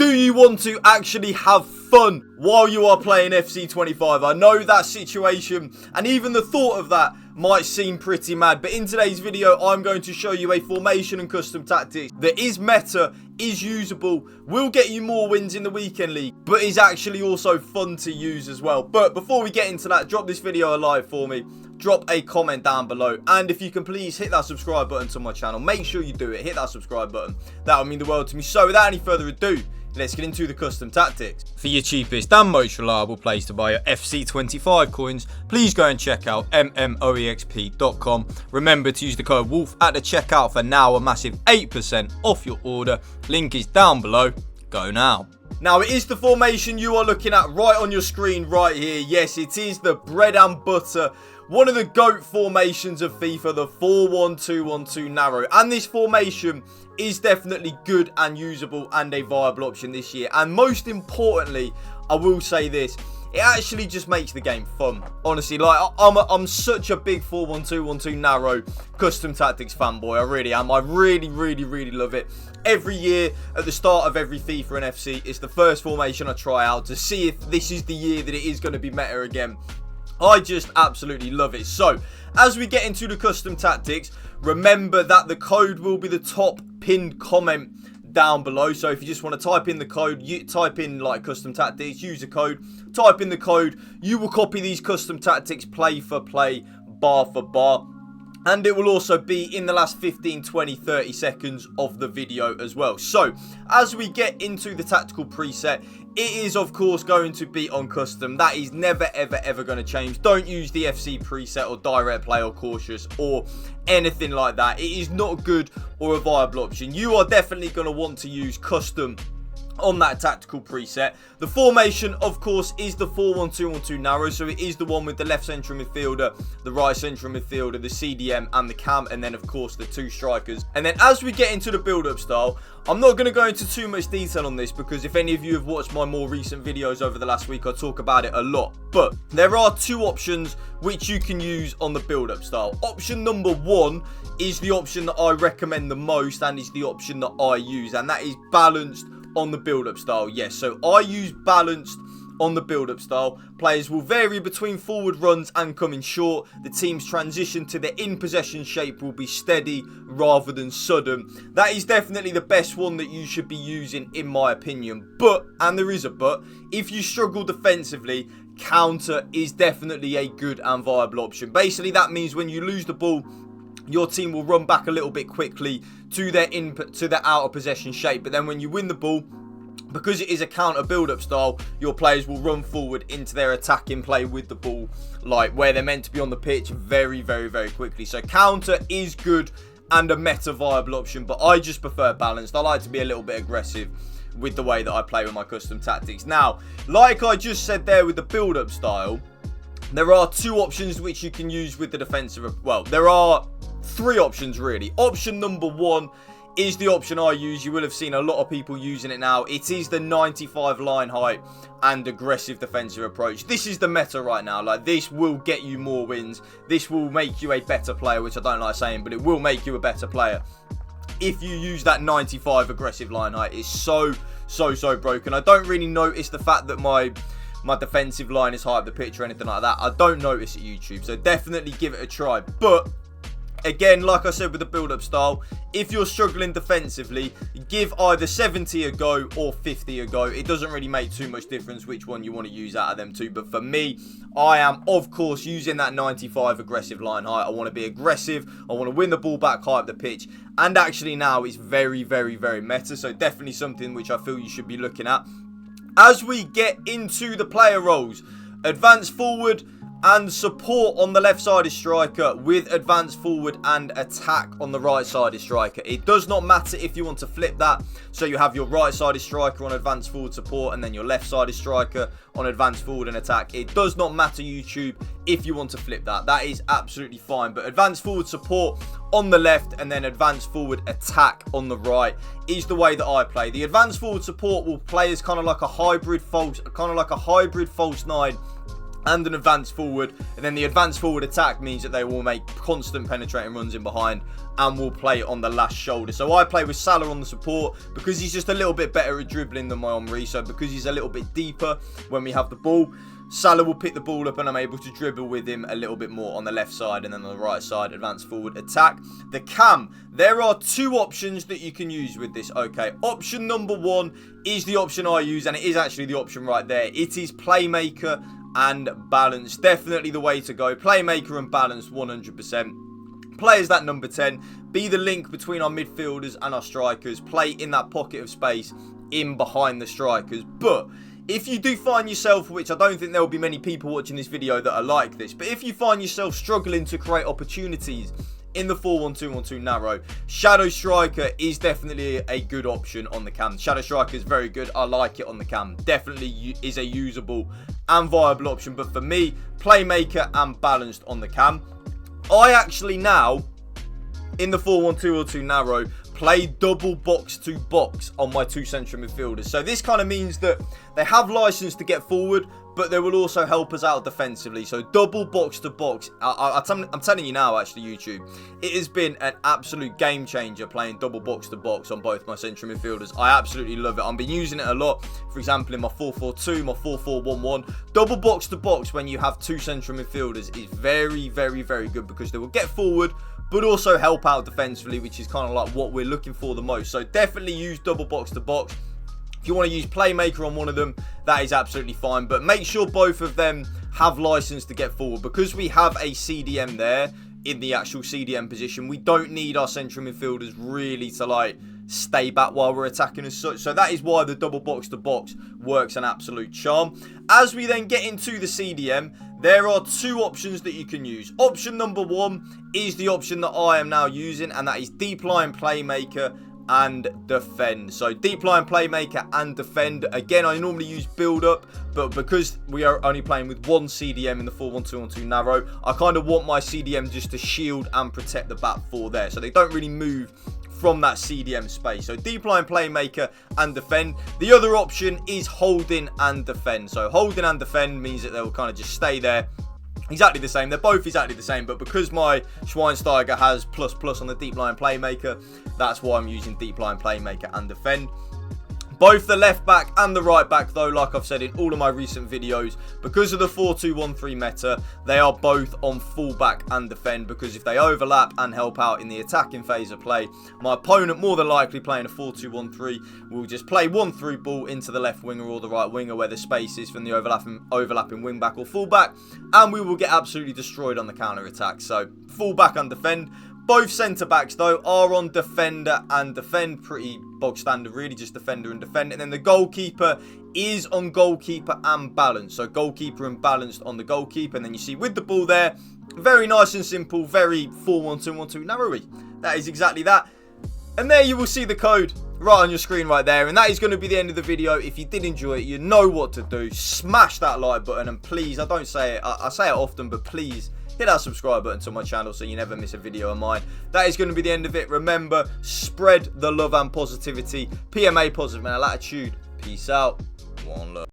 Do you want to actually have fun while you are playing FC25? I know that situation and even the thought of that might seem pretty mad, but in today's video I'm going to show you a formation and custom tactics that is meta, is usable, will get you more wins in the weekend league, but is actually also fun to use as well. But before we get into that, drop this video a like for me, drop a comment down below, and if you can please hit that subscribe button to my channel, make sure you do it, hit that subscribe button, that would mean the world to me. So without any further ado, let's get into the custom tactics. For your cheapest and most reliable place to buy your FC25 coins, please go and check out mmoexp.com. Remember to use the code WOLF at the checkout for now a massive 8% off your order. Link is down below. Go now. Now, it is the formation you are looking at right on your screen right here. Yes, it is the bread and butter, one of the GOAT formations of FIFA, the 4-1-2-1-2 narrow. And this formation is definitely good and usable and a viable option this year. And most importantly, I will say this, it actually just makes the game fun. Honestly, like, I'm such a big 4-1-2-1-2 narrow custom tactics fanboy. I really am. I really love it. Every year, at the start of every FIFA and FC, it's the first formation I try out to see if this is the year that it is going to be meta again. I just absolutely love it. So, as we get into the custom tactics, remember that the code will be the top pinned comment down below. So if you just want to type in the code, you type in like custom tactics, use the code, type in the code, you will copy these custom tactics play for play, bar for bar. And it will also be in the last 15, 20, 30 seconds of the video as well. So, as we get into the tactical preset, it is, of course, going to be on custom. That is never, ever going to change. Don't use the FC preset or direct play or cautious or anything like that. It is not good or a viable option. You are definitely going to want to use custom on that tactical preset. The formation, of course, is the 4-1-2-1-2 narrow, so it is the one with the left central midfielder, the right central midfielder, the CDM and the cam, and then of course the two strikers. And then as we get into the build-up style, I'm not going to go into too much detail on this because if any of you have watched my more recent videos over the last week, I talk about it a lot. But there are two options which you can use on the build-up style. Option number one is the option that I recommend the most and is the option that I use, and that is balanced on the build-up style. Yes, so I use balanced on the build-up style. Players will vary between forward runs and coming short. The team's transition to their in-possession shape will be steady rather than sudden. That is definitely the best one that you should be using in my opinion. But, and there is a but, if you struggle defensively, counter is definitely a good and viable option. Basically, that means when you lose the ball, your team will run back a little bit quickly to their out of possession shape. But then when you win the ball, because it is a counter build-up style, your players will run forward into their attacking play with the ball, like where they're meant to be on the pitch, very quickly. So counter is good and a meta viable option, but I just prefer balanced. I like to be a little bit aggressive with the way that I play with my custom tactics. Now, like I just said there with the build-up style, there are two options which you can use with the defensive. Well, there are three options really. Option number one is the option I use. You will have seen a lot of people using it now. It is the 95 line height and aggressive defensive approach. This is the meta right now. Like, this will get you more wins. This will make you a better player, which I don't like saying, but it will make you a better player. If you use that 95 aggressive line height, it's so broken. I don't really notice the fact that my defensive line is high up the pitch or anything like that. I don't notice it YouTube, so definitely give it a try. But again, like I said with the build-up style, if you're struggling defensively, give either 70 a go or 50 a go. It doesn't really make too much difference which one you want to use out of them two. But for me, I am, of course, using that 95 aggressive line height. I want to be aggressive. I want to win the ball back high up the pitch. And actually now it's very meta. So definitely something which I feel you should be looking at. As we get into the player roles, advance forward and support on the left-sided striker with advance forward and attack on the right-sided striker. It does not matter if you want to flip that. So you have your right-sided striker on advance forward support and then your left-sided striker on advance forward and attack. It does not matter, YouTube, if you want to flip that. That is absolutely fine. But advance forward support on the left and then advance forward attack on the right is the way that I play. The advance forward support will play as kind of like a hybrid false 9 and an advanced forward. And then the advanced forward attack means that they will make constant penetrating runs in behind and will play on the last shoulder. So I play with Salah on the support because he's just a little bit better at dribbling than my Omri. So because he's a little bit deeper when we have the ball, Salah will pick the ball up and I'm able to dribble with him a little bit more on the left side, and then on the right side, advanced forward attack. The cam, there are two options that you can use with this. Okay, option number one is the option I use, and it is actually the option right there. It is playmaker and balance. Definitely the way to go. Playmaker and balance 100%. Play as that number 10. Be the link between our midfielders and our strikers. Play in that pocket of space in behind the strikers. But if you do find yourself, which I don't think there will be many people watching this video that are like this, but if you find yourself struggling to create opportunities in the 4-1-2-1-2 narrow, Shadow Striker is definitely a good option on the cam. Shadow Striker is very good. I like it on the cam. Definitely is a usable and viable option. But for me, playmaker and balanced on the cam. I actually now, in the 4-1-2-1-2 narrow, play double box to box on my two central midfielders. So this kind of means that they have license to get forward, but they will also help us out defensively. So double box to box. I'm telling you now, actually, YouTube, it has been an absolute game changer playing double box to box on both my central midfielders. I absolutely love it. I've been using it a lot. For example, in my 4-4-2, my 4-4-1-1. Double box to box when you have two central midfielders is very, very, very good because they will get forward, but also help out defensively, which is kind of like what we're looking for the most. So definitely use double box to box. If you want to use playmaker on one of them, that is absolutely fine. But make sure both of them have license to get forward. Because we have a CDM there in the actual CDM position, we don't need our central midfielders really to like stay back while we're attacking as such. So that is why the double box to box works an absolute charm. As we then get into the CDM, there are two options that you can use. Option number one is the option that I am now using, and that is deep line playmaker and defend. So deep line playmaker and defend. Again, I normally use build up, but because we are only playing with one CDM in the 4-1-2-1-2 narrow, I kind of want my CDM just to shield and protect the back four there, so they don't really move from that CDM space. So deep line playmaker and defend. The other option is holding and defend. So holding and defend means that they'll kind of just stay there. Exactly the same. They're both exactly the same, but because my Schweinsteiger has ++ on the deep line playmaker, that's why I'm using deep line playmaker and defend. Both the left back and the right back, though, like I've said in all of my recent videos, because of the 4-2-1-3 meta, they are both on fullback and defend, because if they overlap and help out in the attacking phase of play, my opponent, more than likely playing a 4-2-1-3, will just play one through ball into the left winger or the right winger where the space is from the overlapping wing back or fullback, and we will get absolutely destroyed on the counter attack. So fullback and defend. Both centre-backs, though, are on defender and defend. Pretty bog standard, really, just defender and defend. And then the goalkeeper is on goalkeeper and balance. So goalkeeper and balanced on the goalkeeper. And then you see with the ball there, very nice and simple, very 4-1-2-1-2 narrowy. That is exactly that. And there you will see the code right on your screen right there. And that is going to be the end of the video. If you did enjoy it, you know what to do. Smash that like button. And please, I don't say it, I say it often, but please hit that subscribe button to my channel so you never miss a video of mine. That is going to be the end of it. Remember, spread the love and positivity. PMA positive mental attitude. Peace out. One love.